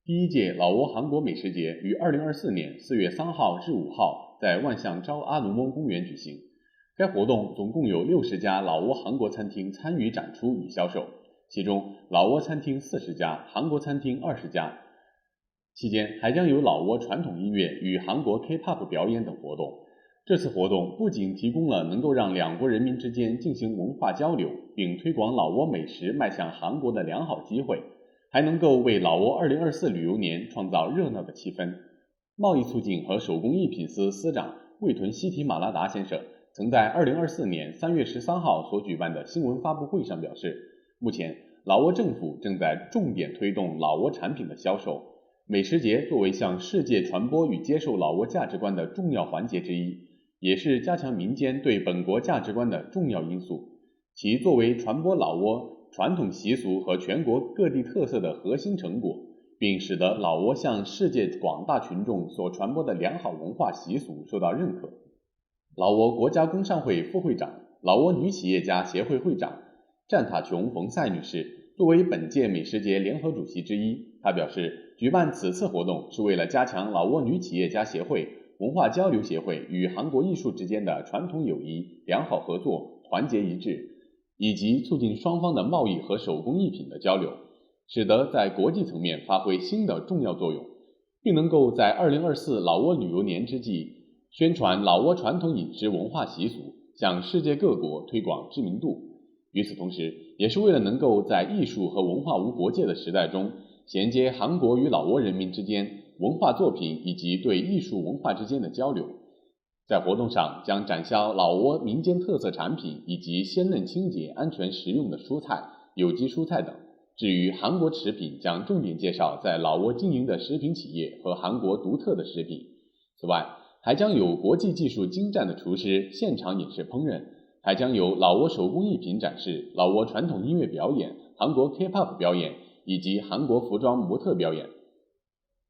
第一届老挝韩国美食节于2024年4月3号至5号在万象昭阿努翁公园举行。该活动总共有60家老挝韩国餐厅参与展出与销售，其中老挝餐厅40家，韩国餐厅20家。期间还将有老挝传统音乐与韩国 K-pop 表演等活动。这次活动不仅提供了能够让两国人民之间进行文化交流，并推广老挝美食迈向韩国的良好机会，还能够为老挝2024旅游年创造热闹的气氛。贸易促进和手工艺品司司长魏屯西提马拉达先生曾在2024年3月13号所举办的新闻发布会上表示，目前老挝政府正在重点推动老挝产品的销售。美食节作为向世界传播与接受老挝价值观的重要环节之一，也是加强民间对本国价值观的重要因素。其作为传播老挝传统习俗和全国各地特色的核心成果，并使得老挝向世界广大群众所传播的良好文化习俗受到认可。老挝国家工商会副会长、老挝女企业家协会会长战塔琼冯赛女士作为本届美食节联合主席之一，她表示，举办此次活动是为了加强老挝女企业家协会、文化交流协会与韩国艺术之间的传统友谊、良好合作、团结一致，以及促进双方的贸易和手工艺品的交流，使得在国际层面发挥新的重要作用，并能够在2024老挝旅游年之际宣传老挝传统饮食文化习俗，向世界各国推广知名度。与此同时，也是为了能够在艺术和文化无国界的时代中，衔接韩国与老挝人民之间文化作品以及对艺术文化之间的交流。在活动上将展销老挝民间特色产品以及鲜嫩清洁、安全食用的蔬菜、有机蔬菜等。至于韩国食品，将重点介绍在老挝经营的食品企业和韩国独特的食品。此外，还将有国际技术精湛的厨师现场演示烹饪，还将有老挝手工艺品展示、老挝传统音乐表演、韩国 K-pop 表演以及韩国服装模特表演。